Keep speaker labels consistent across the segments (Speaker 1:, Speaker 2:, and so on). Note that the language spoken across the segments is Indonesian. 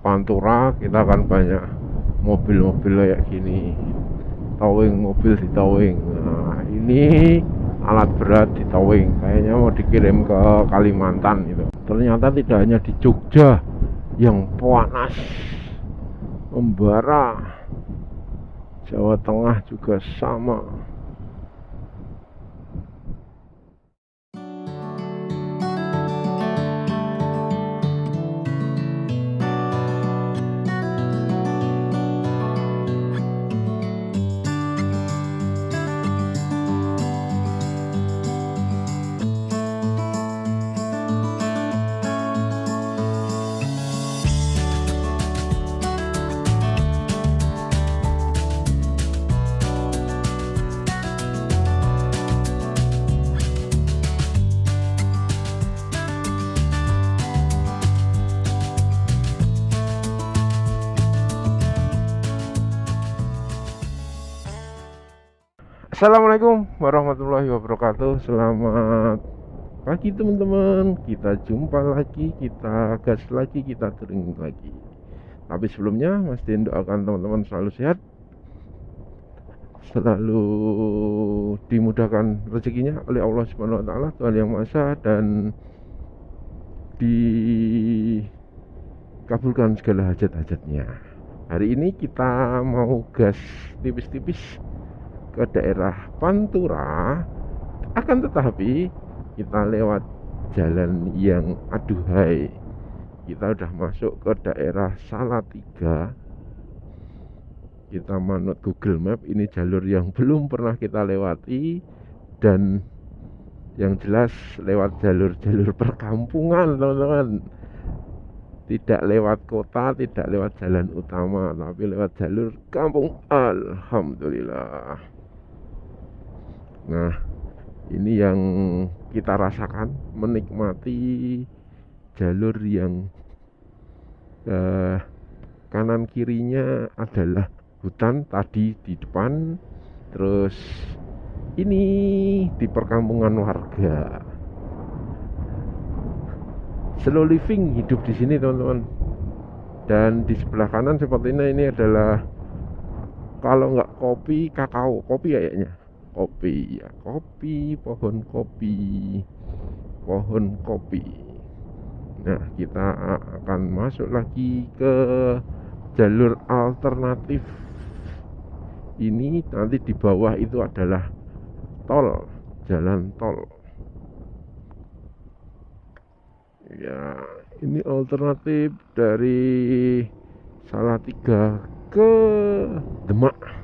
Speaker 1: Pantura kita kan banyak mobil-mobil kayak gini, towing, mobil di towing. Nah ini alat berat di towing, kayaknya mau dikirim ke Kalimantan gitu. Ternyata tidak hanya di Jogja yang panas membara, Jawa Tengah juga sama. Assalamualaikum warahmatullahi wabarakatuh. Selamat pagi teman-teman. Kita jumpa lagi, kita gas lagi, kita touring lagi. Tapi sebelumnya Mas Din doakan teman-teman selalu sehat, selalu dimudahkan rezekinya oleh Allah Subhanahu wa taala, Tuhan Yang Maha Esa, dan dikabulkan segala hajat-hajatnya. Hari ini kita mau gas tipis-tipis ke daerah Pantura, akan tetapi kita lewat jalan yang aduhai. Kita udah masuk ke daerah Salatiga. Kita manut Google Map, ini jalur yang belum pernah kita lewati, dan yang jelas lewat jalur-jalur perkampungan teman-teman. Tidak lewat kota, tidak lewat jalan utama, tapi lewat jalur kampung. Alhamdulillah. Nah, ini yang kita rasakan, menikmati jalur yang kanan kirinya adalah hutan tadi di depan, terus ini di perkampungan warga. Slow living hidup di sini teman-teman. Dan di sebelah kanan sepertinya ini adalah, kalau nggak kopi, kakao, kopi kayaknya. Kopi ya, kopi, pohon kopi. Nah, kita akan masuk lagi ke jalur alternatif. Ini nanti di bawah itu adalah tol, jalan tol. Ya, ini alternatif dari Salatiga ke Demak.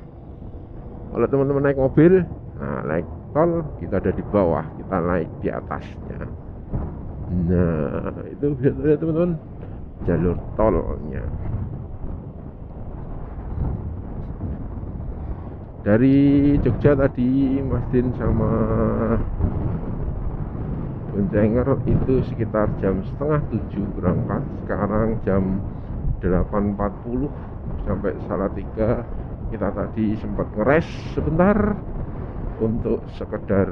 Speaker 1: Kalau teman-teman naik mobil, nah naik tol, kita ada di bawah, kita naik di atasnya. Nah, itu bisa lihat teman-teman, jalur tolnya. Dari Jogja tadi Mas Din sama Boncenger itu sekitar jam setengah 7 berangkat. Sekarang jam 8.40 sampai Salatiga. Kita tadi sempat ngeres sebentar untuk sekedar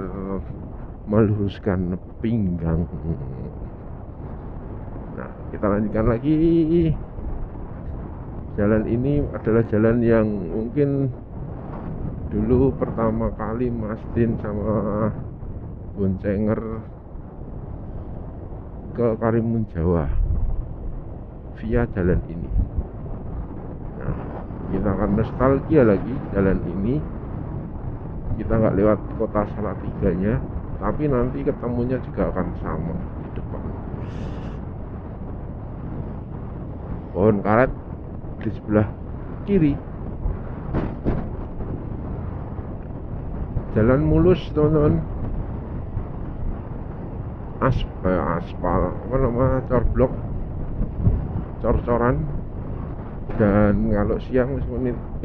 Speaker 1: meluruskan pinggang. Nah, kita lanjutkan lagi. Jalan ini adalah jalan yang mungkin dulu pertama kali Mas Din sama Boncenger ke Karimun Jawa via jalan ini. Nah, kita akan nostalgia lagi jalan ini. Kita nggak lewat kota Salatiganya, tapi nanti ketemunya juga akan sama di depan. Pohon karet di sebelah kiri. Jalan mulus teman-teman. Aspal, apa nama, cor-blok, cor-coran. Dan kalau siang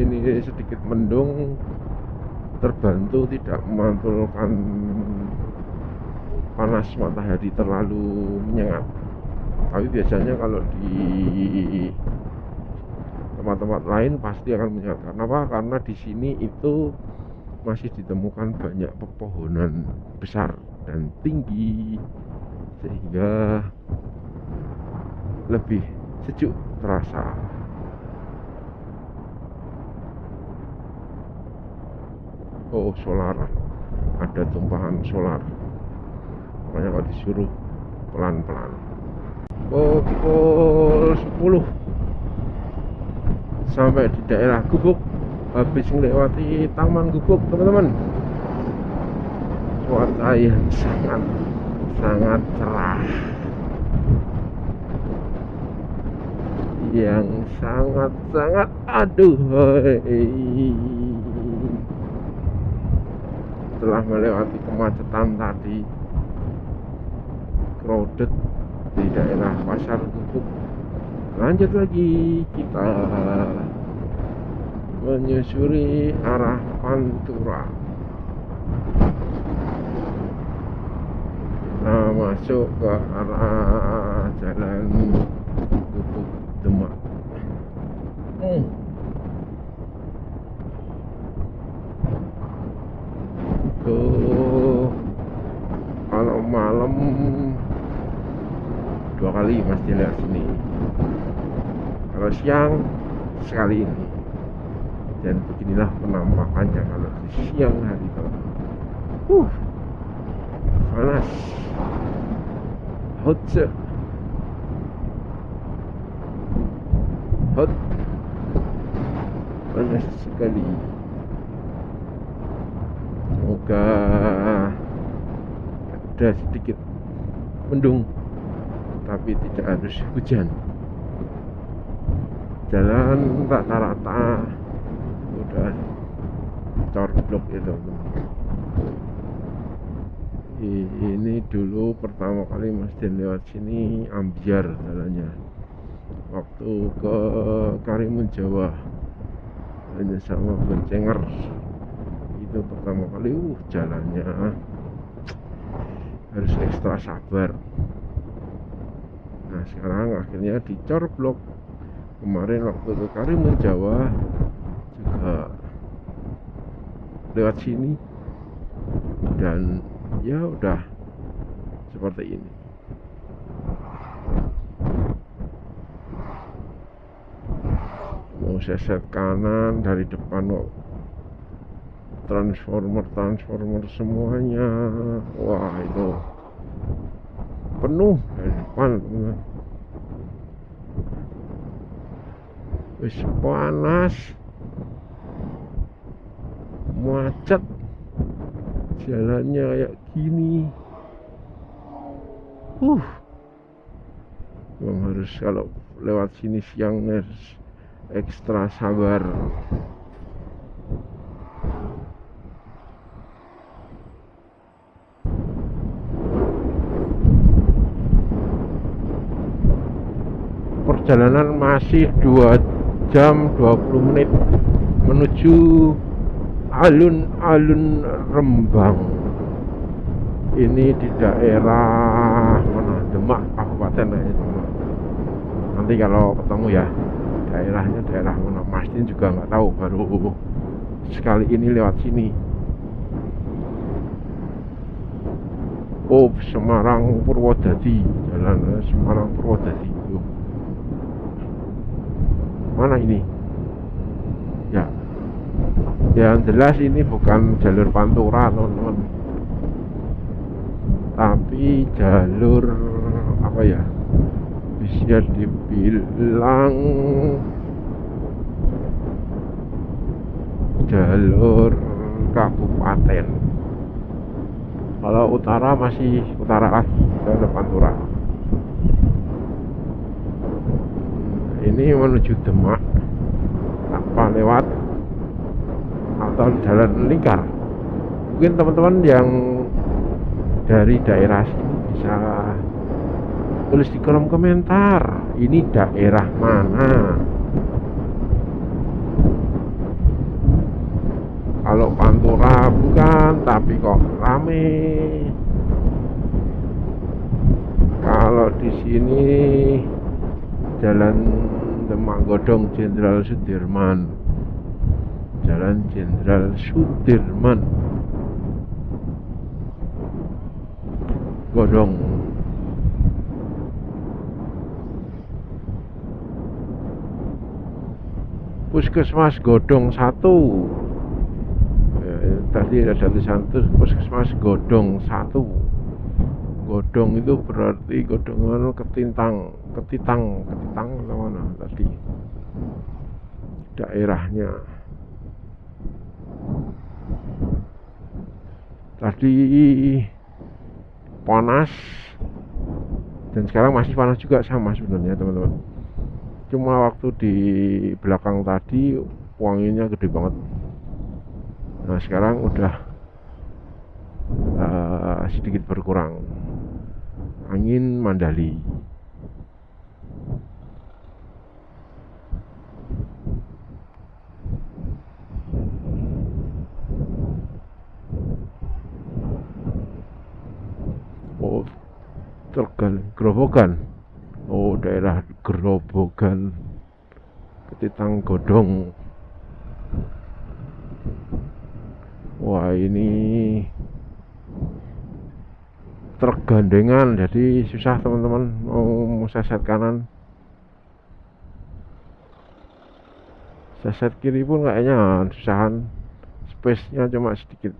Speaker 1: ini sedikit mendung, terbantu tidak memantulkan panas matahari terlalu menyengat. Tapi biasanya kalau di tempat-tempat lain pasti akan menyengat. Kenapa? Karena di sini itu masih ditemukan banyak pepohonan besar dan tinggi, sehingga lebih sejuk terasa. Oh, solar, ada tumpahan solar, makanya kalau disuruh pelan-pelan. Pukul 10 sampai di daerah Gubuk, habis melewati Taman Gubuk, teman-teman. Cuaca yang sangat cerah, yang sangat aduh, setelah melewati kemacetan tadi, crowded di daerah Pasar Gubuk, lanjut lagi kita menyusuri arah Pantura. Nah, masuk ke arah jalan Gubuk Demak. Tuh, kalau malam 2 kali mesti lihat sini, kalau siang sekali ini. Dan beginilah penampakannya kalau di siang hari, panas, hot panas sekali. Semoga ada sedikit mendung, tapi tidak harus hujan. Jalan rata-rata udah corblok itu. Ini dulu pertama kali Mas Den lewat sini ambiar jalannya, waktu ke Karimun Jawa hanya sama Boncenger. Itu pertama kali jalannya harus ekstra sabar. Nah, sekarang akhirnya dicorblok. Kemarin waktu ke Karimun Jawa juga lewat sini, dan ya udah seperti ini. Mau seset kanan dari depan kok transformer semuanya. Wah, itu penuh dari depan. Wis panas, macet, jalannya kayak gini. Memang harus kalau lewat sini siang harus ekstra sabar. Perjalanan masih 2 jam 20 menit menuju alun-alun Rembang. Ini di daerah mana? Demak Kabupaten. Nanti kalau ketemu ya daerahnya daerah mana, Mas Din juga nggak tahu, baru sekali ini lewat sini. Oh, Semarang Purwodadi, jalan Semarang Purwodadi. Mana ini? Ya, yang jelas ini bukan jalur Pantura, teman-teman, tapi jalur apa ya, bisa dibilang jalur kabupaten. Kalau utara masih utara lagi, ke Pantura. Ini menuju Demak, apa lewat atau jalan lingkar. Mungkin teman-teman yang dari daerah sini bisa tulis di kolom komentar, ini daerah mana. Kalau Pantura bukan, tapi kok rame. Kalau di sini Jalan Demak Godong Jenderal Sudirman, Jalan Jenderal Sudirman Godong. Puskesmas Godong 1. Ya, tadi ada tulisan Puskesmas Godong 1. Godong itu berarti godong ketintang mana tadi daerahnya. Tadi panas dan sekarang masih panas juga, sama sebenarnya teman-teman. Cuma waktu di belakang tadi wanginya gede banget. Nah sekarang udah sedikit berkurang. Angin Mandali. Oh, Grobogan. Oh, daerah Grobogan, Ketitang Godong. Wah, ini truk gandengan, jadi susah teman-teman mau seset kanan, seset kiri pun kayaknya susahan, space-nya cuma sedikit.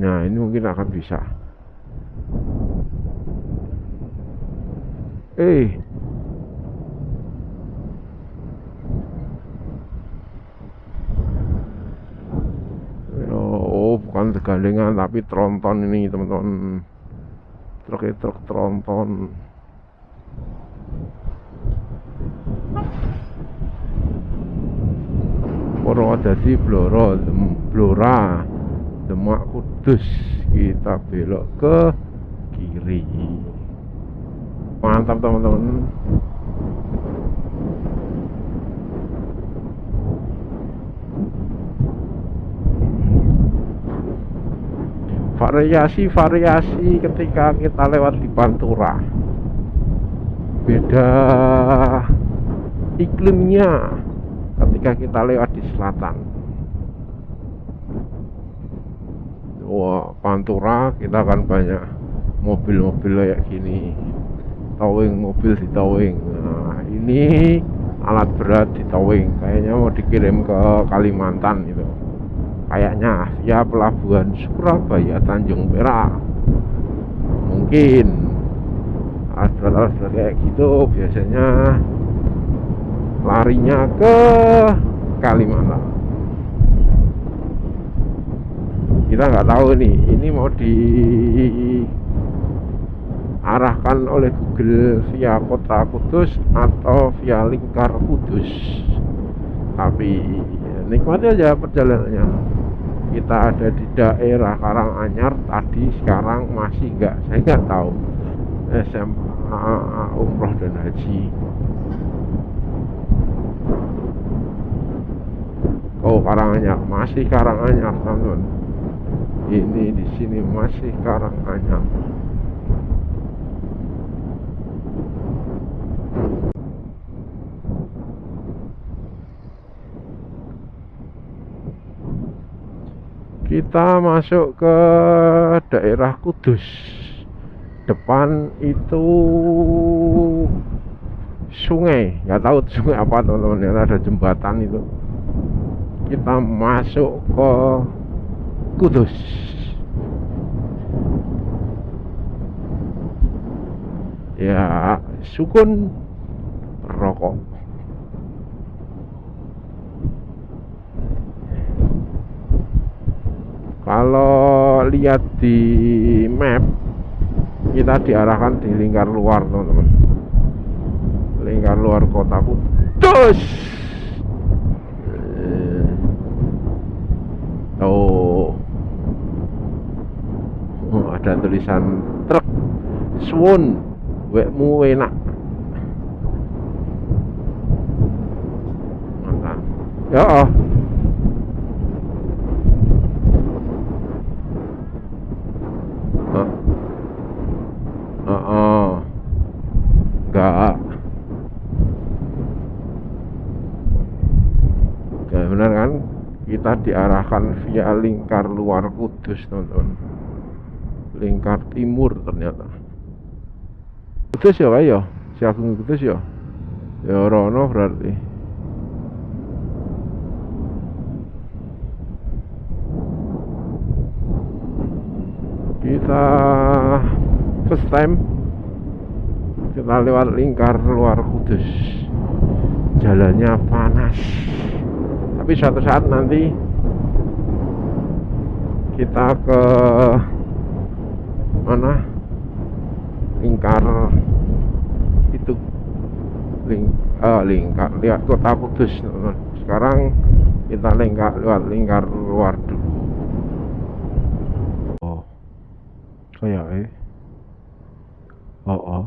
Speaker 1: Nah, ini mungkin akan bisa. Oh, bukan gandengan tapi tronton ini teman-teman. Truk tronton. Purwodadi Blora Demak Kudus, kita belok ke kiri. Mantap teman-teman. Variasi ketika kita lewat di Pantura, beda iklimnya ketika kita lewat di selatan. Wah, Pantura kita akan banyak mobil-mobil kayak gini, towing, mobil di towing. Nah, ini alat berat di towing, kayaknya mau dikirim ke Kalimantan gitu, kayaknya via pelabuhan Surabaya Tanjung Perak. Mungkin alat berat kayak gitu biasanya larinya ke Kalimantan. Kita nggak tahu nih, ini mau diarahkan oleh Google via Kota Kudus atau via Lingkar Kudus. Tapi nikmati aja perjalanannya. Kita ada di daerah Karanganyar tadi, sekarang masih enggak, saya nggak tahu. SMA Umroh dan Haji. Oh, Karanganyar, masih Karanganyar teman-teman. Ini di sini masih Karanganyar. Kita masuk ke daerah Kudus. Depan itu sungai, nggak tahu sungai apa teman-teman. Ada jembatan itu. Kita masuk ke Kudus. Ya, sukun rokok. Kalau lihat di map, kita diarahkan di lingkar luar teman-teman, lingkar luar kota Kudus. Ada tulisan truk suwun wekmu enak. Mantap ya. Enggak. Ya, benar kan? Kita diarahkan via lingkar luar Kudus teman-teman. Lingkar timur ternyata. Kudus ya kayak ya, si Agung Kudus ya. Ya rono berarti. Kita first time kita lewat lingkar luar Kudus, jalannya panas, tapi suatu saat nanti kita ke mana, lingkar itu, lingkar lihat kota Kudus. Sekarang kita lewat lingkar luar dulu. Oh kayak oh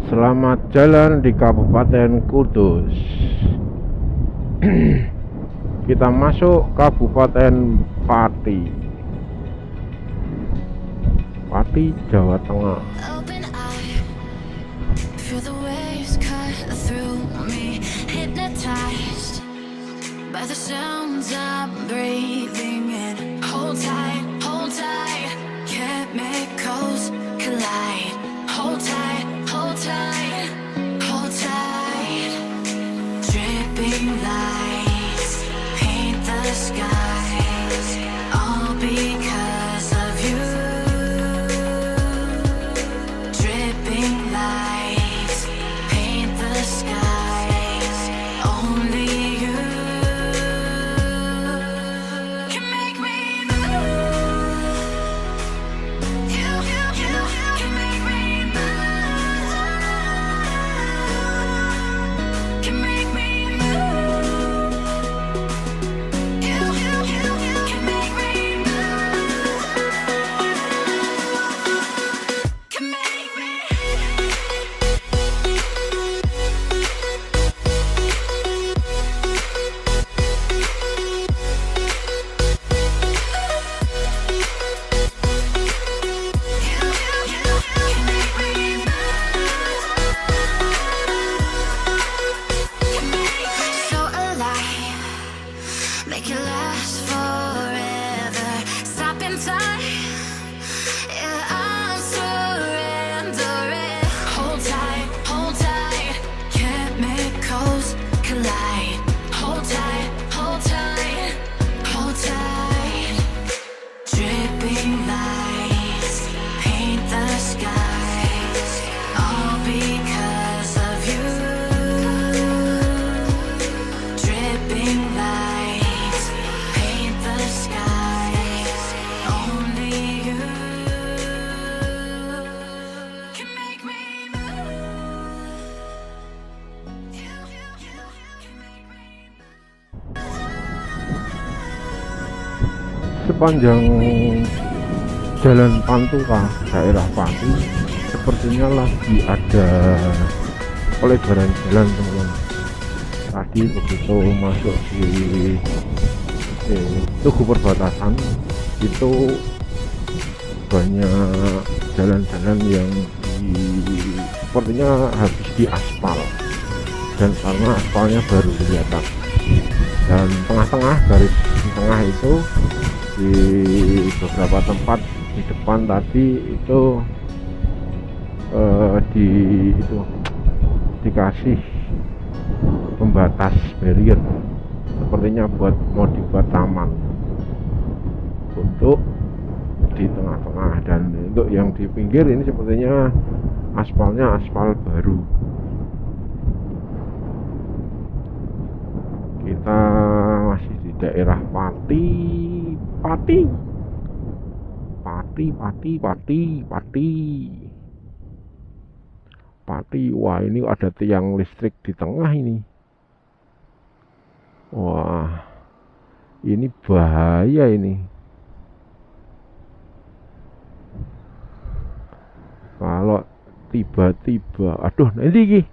Speaker 1: Selamat jalan di Kabupaten Kudus. Kita masuk Kabupaten Pati, Jawa Tengah.
Speaker 2: Open eye, feel the waves cut through me, hypnotized by the sounds I'm breathing in. Hold tight, chemicals collide. Hold tight, hold tight. Dripping lights paint the skies, all because of you. Dripping lights paint the skies, only you can make me move. You can make me move. Can make me move. You can make me move. Can make me. So alive, make it last forever. Stop in time, yeah, I'm surrendering. Hold tight, chemicals collide. Hold tight, hold tight. Dripping lights paint the skies, all because of you. Dripping lights paint the skies, only you can make me move. You can make me
Speaker 1: Sepanjang jalan Pantura, daerah Pati, sepertinya lagi ada pelebaran jalan, teman-teman. Tadi begitu masuk di Tugu Perbatasan itu banyak jalan-jalan yang sepertinya habis diaspal, dan karena aspalnya baru kelihatan. Dan tengah-tengah, garis tengah itu di beberapa tempat di depan tadi itu dikasih pembatas barrier, sepertinya mau dibuat taman untuk di tengah-tengah. Dan untuk yang di pinggir ini sepertinya aspalnya aspal baru. Kita masih di daerah Pati. Wah, ini ada tiang listrik di tengah ini. Wah, ini bahaya ini. Kalau tiba-tiba, aduh, nanti iki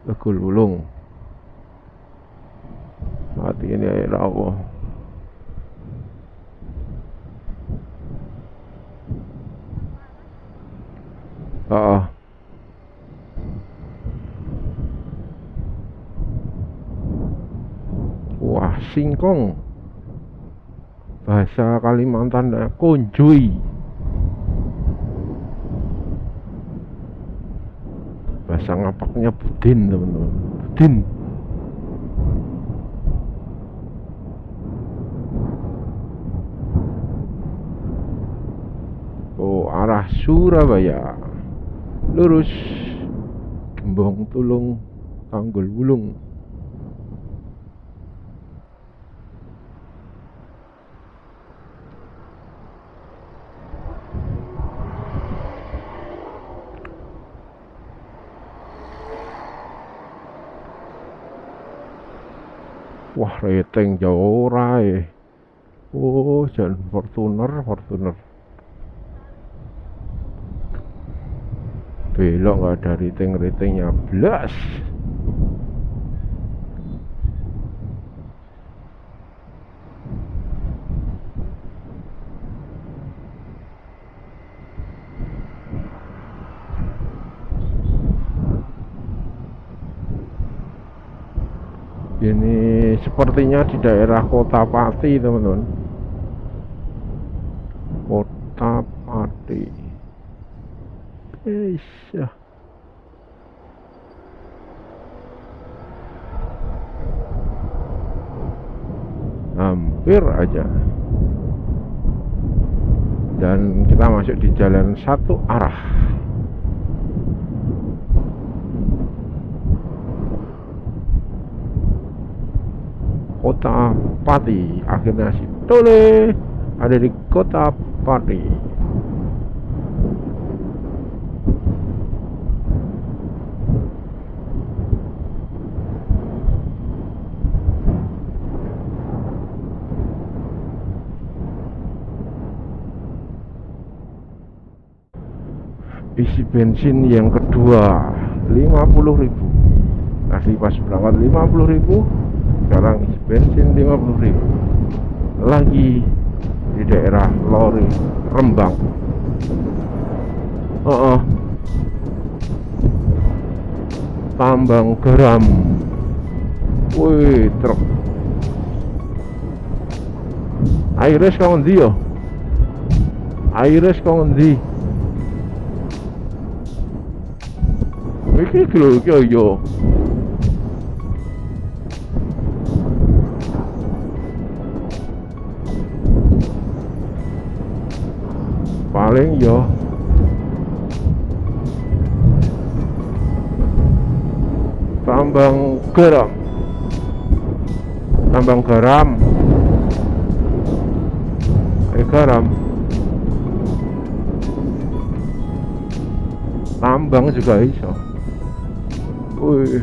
Speaker 1: legulung mati ini, ya Allah. daerah singkong, bahasa Kalimantan konjoi, bahasa ngapaknya budin teman-teman, budin. Oh, arah Surabaya lurus, Gembong Tulung, Tanggul Wulung. Wah, rating jauh rai. Oh, jalan Fortuner. Belok nggak ada ratingnya belas. Ini sepertinya di daerah Kota Pati teman-teman. Kota Pati. Iya. Hampir aja. Dan kita masuk di jalan satu arah. Kota Pati. Akhirnya si Tole ada di Kota Pati. Isi bensin yang kedua 50.000. Tadi pas berangkat 50.000, sekarang isi bensin 50.000. Lagi di daerah Lori Rembang. Tambang garam. Wih, truk. Aires kau ngendi yo? Aires kau ngendi? Iki lho iki yo. Paling yo tambang garam. Garam. Tambang juga iso. Wih.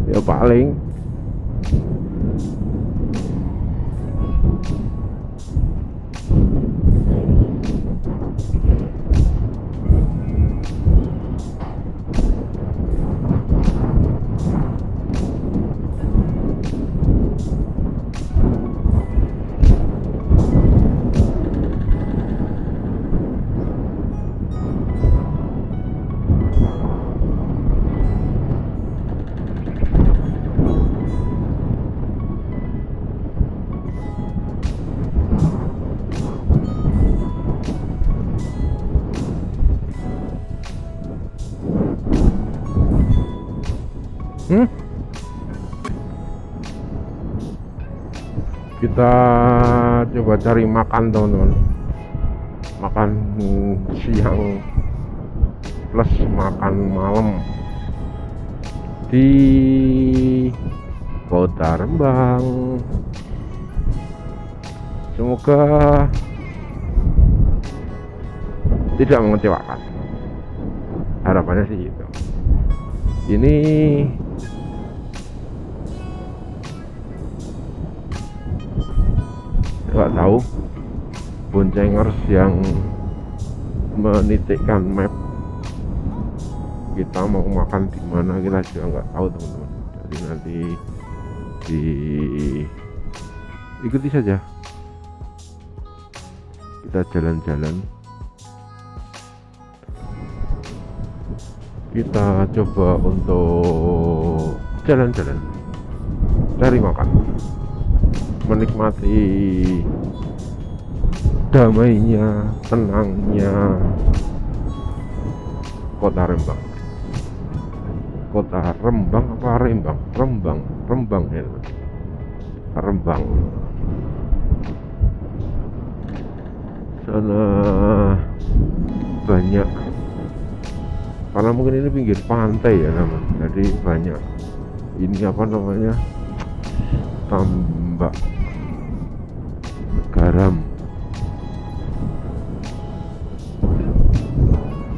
Speaker 1: Ya paling kita coba cari makan teman-teman, makan siang plus makan malam di Kota Rembang. Semoga tidak mengecewakan, harapannya sih gitu. Ini nggak tahu boncengers yang menitikkan map kita mau makan di mana, kita juga nggak tahu teman-teman. Jadi nanti ikuti saja, kita jalan-jalan kita coba untuk jalan-jalan, cari makan, menikmati damainya, tenangnya kota Rembang. Kota Rembang apa Rembang? Rembang ya. Rembang. Sana banyak, karena mungkin ini pinggir pantai ya namanya, jadi banyak ini apa namanya, tambak garam.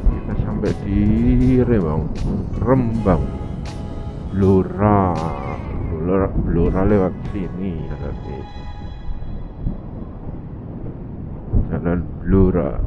Speaker 1: Kita sampai di Rembang, Blora lewat sini ya, nanti jalan Blora.